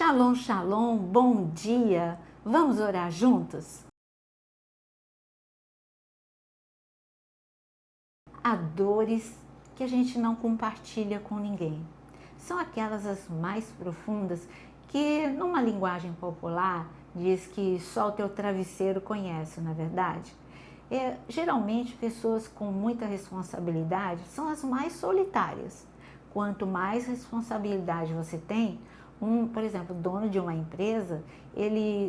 Shalom, shalom, bom dia! Vamos orar juntos? Há dores que a gente não compartilha com ninguém. São aquelas as mais profundas que, numa linguagem popular, diz que só o teu travesseiro conhece, não é verdade? Geralmente, pessoas com muita responsabilidade são as mais solitárias. Quanto mais responsabilidade você tem, por exemplo, dono de uma empresa,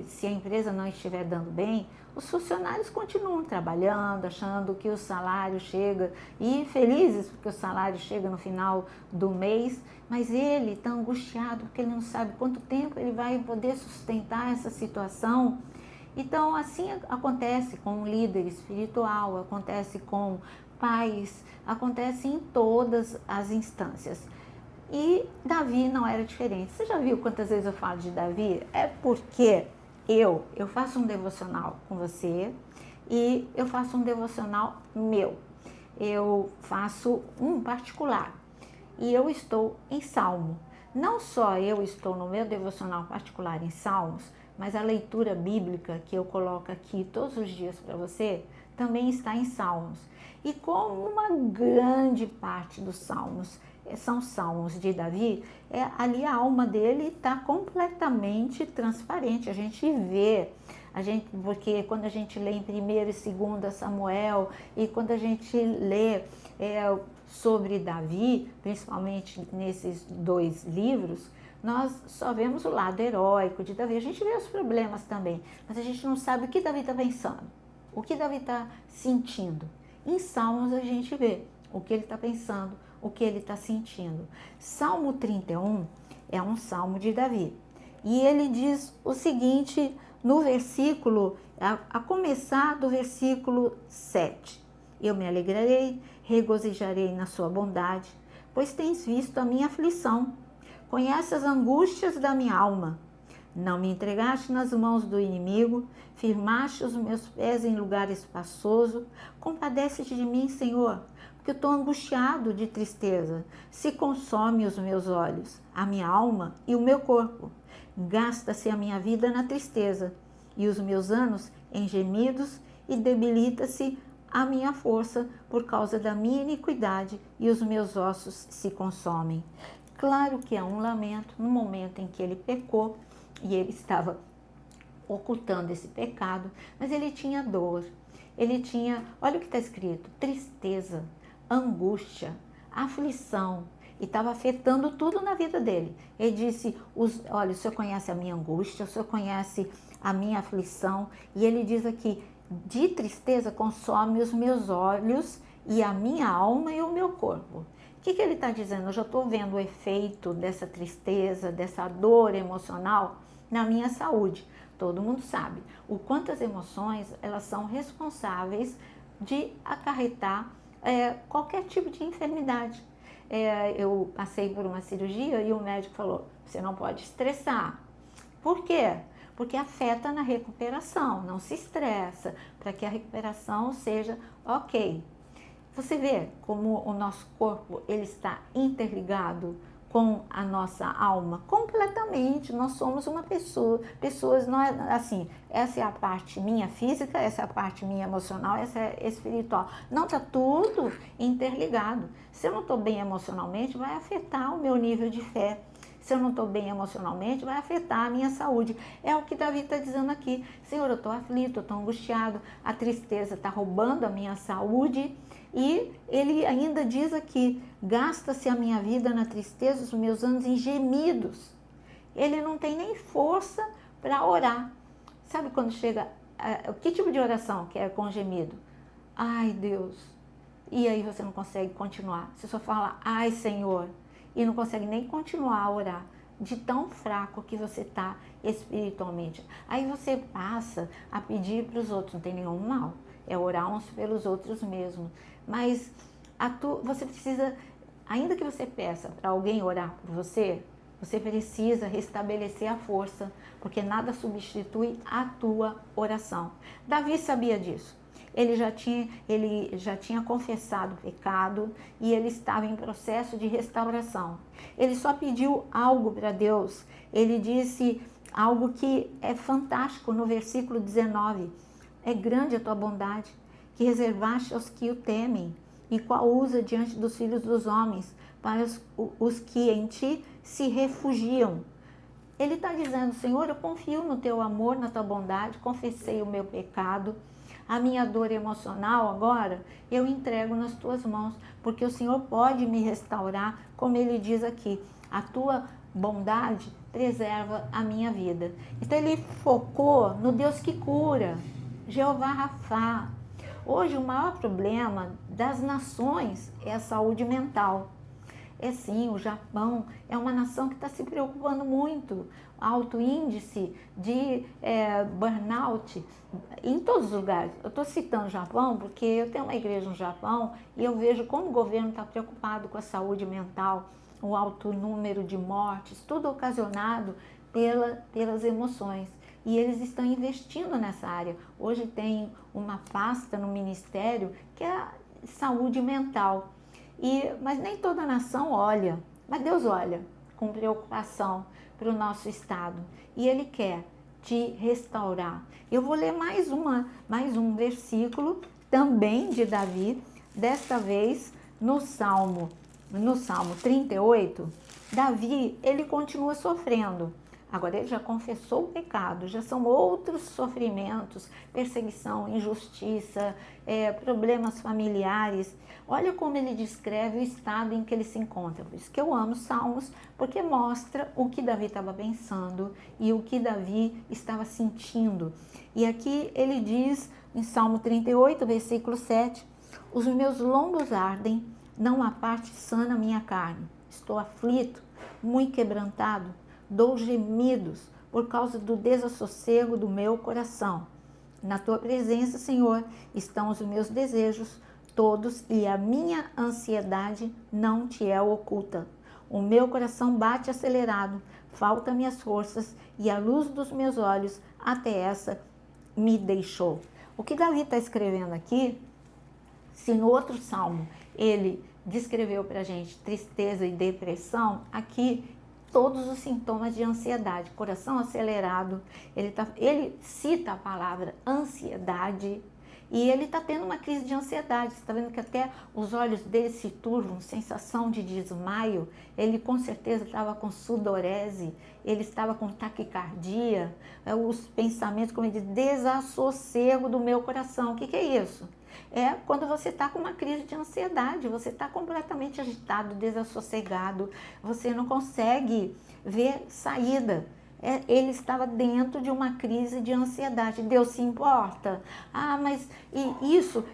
se a empresa não estiver dando bem, os funcionários continuam trabalhando, achando que o salário chega e felizes porque o salário chega no final do mês, mas ele está angustiado porque ele não sabe quanto tempo ele vai poder sustentar essa situação. Então, assim acontece com um líder espiritual, acontece com pais, acontece em todas as instâncias. E Davi não era diferente. Você já viu quantas vezes eu falo de Davi? É porque eu faço um devocional com você e eu faço um devocional meu. Eu faço um particular e eu estou em Salmo. Não só eu estou no meu devocional particular em Salmos, mas a leitura bíblica que eu coloco aqui todos os dias para você também está em Salmos. E como uma grande parte dos Salmos são Salmos de Davi, ali a alma dele está completamente transparente. A gente vê, porque quando a gente lê em 1º e 2º Samuel e quando a gente lê sobre Davi, principalmente nesses 2 livros, nós só vemos o lado heróico de Davi. A gente vê os problemas também, mas a gente não sabe o que Davi está pensando, o que Davi está sentindo. Em Salmos a gente vê o que ele está pensando, o que ele está sentindo. Salmo 31 é um salmo de Davi. E ele diz o seguinte no versículo, a começar do versículo 7. Eu me alegrarei, regozijarei na sua bondade, pois tens visto a minha aflição. Conheces as angústias da minha alma. Não me entregaste nas mãos do inimigo, firmaste os meus pés em lugar espaçoso. Compadece-te de mim, Senhor, porque eu estou angustiado de tristeza. Se consome os meus olhos, a minha alma e o meu corpo. Gasta-se a minha vida na tristeza, e os meus anos em gemidos, e debilita-se a minha força por causa da minha iniquidade, e os meus ossos se consomem. Claro que é um lamento no momento em que ele pecou, e ele estava ocultando esse pecado, mas ele tinha dor, ele tinha, olha o que está escrito, tristeza, angústia, aflição, e estava afetando tudo na vida dele. Ele disse, olha, o Senhor conhece a minha angústia, o Senhor conhece a minha aflição, e ele diz aqui, de tristeza consome os meus olhos e a minha alma e o meu corpo. O que ele está dizendo? Eu já estou vendo o efeito dessa tristeza, dessa dor emocional na minha saúde. Todo mundo sabe o quanto as emoções elas são responsáveis de acarretar qualquer tipo de enfermidade. Eu passei por uma cirurgia e o médico falou, você não pode estressar. Por quê? Porque afeta na recuperação, não se estressa, para que a recuperação seja ok. Você vê como o nosso corpo ele está interligado com a nossa alma completamente. Nós somos uma pessoas não é assim, essa é a parte minha física, essa é a parte minha emocional, essa é espiritual. Não, está tudo interligado. Se eu não estou bem emocionalmente, vai afetar o meu nível de fé. Se eu não estou bem emocionalmente, vai afetar a minha saúde. É o que Davi está dizendo aqui. Senhor, eu estou aflito, eu estou angustiado, a tristeza está roubando a minha saúde. E ele ainda diz aqui, gasta-se a minha vida na tristeza, os meus anos em gemidos. Ele não tem nem força para orar. Sabe quando chega, que tipo de oração que é com gemido? Ai, Deus. E aí você não consegue continuar. Você só fala, ai, Senhor. E não consegue nem continuar a orar, de tão fraco que você está espiritualmente. Aí você passa a pedir para os outros, não tem nenhum mal, é orar uns pelos outros mesmo. Mas você precisa, ainda que você peça para alguém orar por você, você precisa restabelecer a força, porque nada substitui a tua oração. Davi sabia disso. Ele já tinha confessado o pecado e ele estava em processo de restauração. Ele só pediu algo para Deus, ele disse algo que é fantástico no versículo 19. É grande a tua bondade, que reservaste aos que o temem, e qual usa diante dos filhos dos homens, para os que em ti se refugiam. Ele está dizendo, Senhor, eu confio no teu amor, na tua bondade, confessei o meu pecado, a minha dor emocional agora eu entrego nas tuas mãos, porque o Senhor pode me restaurar, como ele diz aqui, a tua bondade preserva a minha vida. Então ele focou no Deus que cura, Jeová Rafá. Hoje o maior problema das nações é a saúde mental. É sim, o Japão é uma nação que está se preocupando muito, alto índice de burnout em todos os lugares. Eu estou citando o Japão porque eu tenho uma igreja no Japão e eu vejo como o governo está preocupado com a saúde mental, o alto número de mortes, tudo ocasionado pelas emoções. E eles estão investindo nessa área. Hoje tem uma pasta no ministério que é a saúde mental. Mas nem toda nação olha, mas Deus olha com preocupação para o nosso estado e Ele quer te restaurar. Eu vou ler mais um versículo também de Davi, desta vez no Salmo 38. Davi, ele continua sofrendo. Agora ele já confessou o pecado, já são outros sofrimentos, perseguição, injustiça, problemas familiares. Olha como ele descreve o estado em que ele se encontra. Por isso que eu amo os Salmos, porque mostra o que Davi estava pensando e o que Davi estava sentindo. E aqui ele diz, em Salmo 38, versículo 7, os meus lombos ardem, não há parte sã na minha carne. Estou aflito, muito quebrantado, dou gemidos por causa do desassossego do meu coração. Na tua presença, Senhor, estão os meus desejos todos e a minha ansiedade não te é oculta. O meu coração bate acelerado, faltam-me as forças e a luz dos meus olhos até essa me deixou. O que Davi está escrevendo aqui, se no outro salmo ele descreveu para a gente tristeza e depressão, aqui todos os sintomas de ansiedade, coração acelerado, ele cita a palavra ansiedade e ele está tendo uma crise de ansiedade. Você está vendo que até os olhos dele se turvam, sensação de desmaio, ele com certeza estava com sudorese, ele estava com taquicardia, os pensamentos, como ele diz, desassossego do meu coração. O que é isso? É quando você está com uma crise de ansiedade, você está completamente agitado, desassossegado, você não consegue ver saída. Ele estava dentro de uma crise de ansiedade. Deus se importa? Mas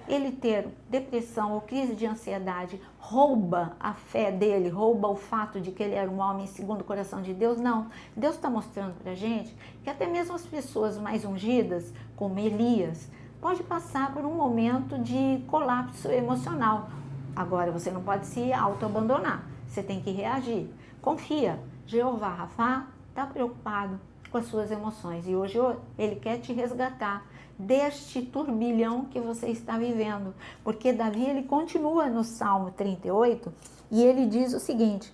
ele ter depressão ou crise de ansiedade rouba a fé dele, rouba o fato de que ele era um homem segundo o coração de Deus? Não. Deus está mostrando para a gente que até mesmo as pessoas mais ungidas, como Elias, pode passar por um momento de colapso emocional. Agora, você não pode se auto-abandonar, você tem que reagir. Confia, Jeová Rafá está preocupado com as suas emoções e hoje ele quer te resgatar deste turbilhão que você está vivendo. Porque Davi, ele continua no Salmo 38 e ele diz o seguinte,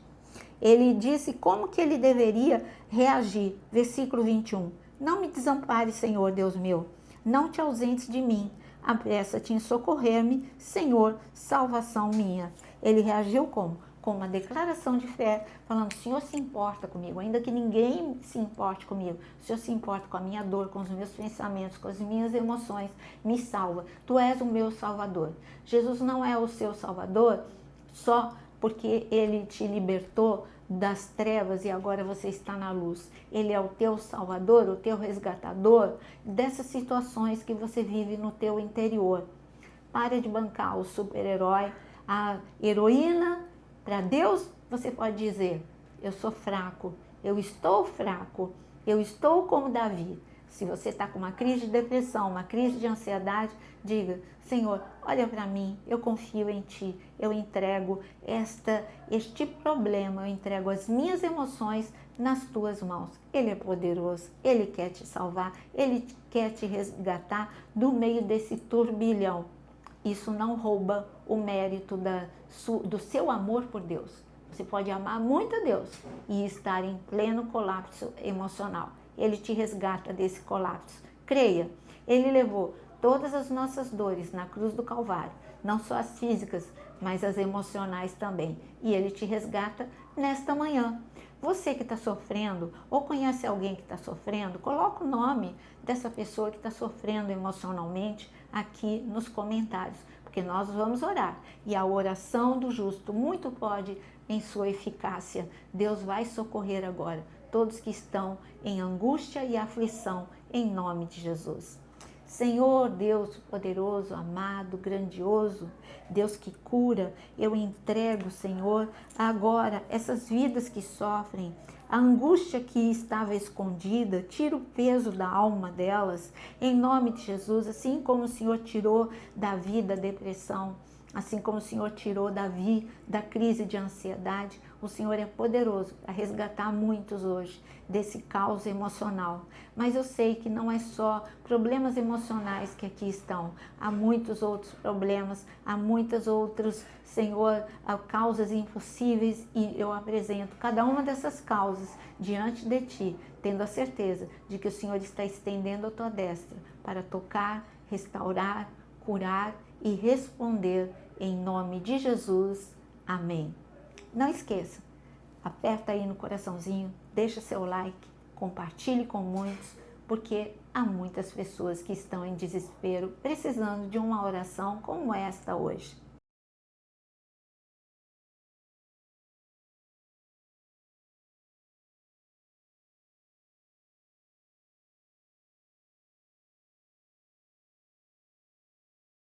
ele disse como que ele deveria reagir. Versículo 21, não me desampare, Senhor Deus meu, não te ausentes de mim, apressa-te em socorrer-me, Senhor, salvação minha. Ele reagiu como? Com uma declaração de fé, falando, o Senhor se importa comigo, ainda que ninguém se importe comigo, o Senhor se importa com a minha dor, com os meus pensamentos, com as minhas emoções, me salva, tu és o meu Salvador. Jesus não é o seu Salvador só porque ele te libertou das trevas e agora você está na luz. Ele é o teu Salvador, o teu resgatador dessas situações que você vive no teu interior. Para de bancar o super-herói, a heroína. Para Deus, você pode dizer, eu sou fraco, eu estou como Davi. Se você está com uma crise de depressão, uma crise de ansiedade, diga, Senhor, olha para mim, eu confio em Ti, eu entrego este problema, eu entrego as minhas emoções nas Tuas mãos. Ele é poderoso, Ele quer te salvar, Ele quer te resgatar do meio desse turbilhão. Isso não rouba o mérito do seu amor por Deus. Você pode amar muito a Deus e estar em pleno colapso emocional. Ele te resgata desse colapso. Creia, Ele levou todas as nossas dores na cruz do Calvário, não só as físicas, mas as emocionais também. E Ele te resgata nesta manhã. Você que está sofrendo ou conhece alguém que está sofrendo, coloca o nome dessa pessoa que está sofrendo emocionalmente aqui nos comentários, porque nós vamos orar. E a oração do justo muito pode em sua eficácia. Deus vai socorrer agora todos que estão em angústia e aflição, em nome de Jesus. Senhor Deus poderoso, amado, grandioso, Deus que cura, eu entrego, Senhor, agora essas vidas que sofrem, a angústia que estava escondida, tira o peso da alma delas, em nome de Jesus, assim como o Senhor tirou Davi da depressão, assim como o Senhor tirou Davi da crise de ansiedade, o Senhor é poderoso a resgatar muitos hoje desse caos emocional. Mas eu sei que não é só problemas emocionais que aqui estão. Há muitos outros problemas, há muitas outras, Senhor, causas impossíveis e eu apresento cada uma dessas causas diante de Ti, tendo a certeza de que o Senhor está estendendo a Tua destra para tocar, restaurar, curar e responder em nome de Jesus. Amém. Não esqueça, aperta aí no coraçãozinho, deixa seu like, compartilhe com muitos, porque há muitas pessoas que estão em desespero, precisando de uma oração como esta hoje.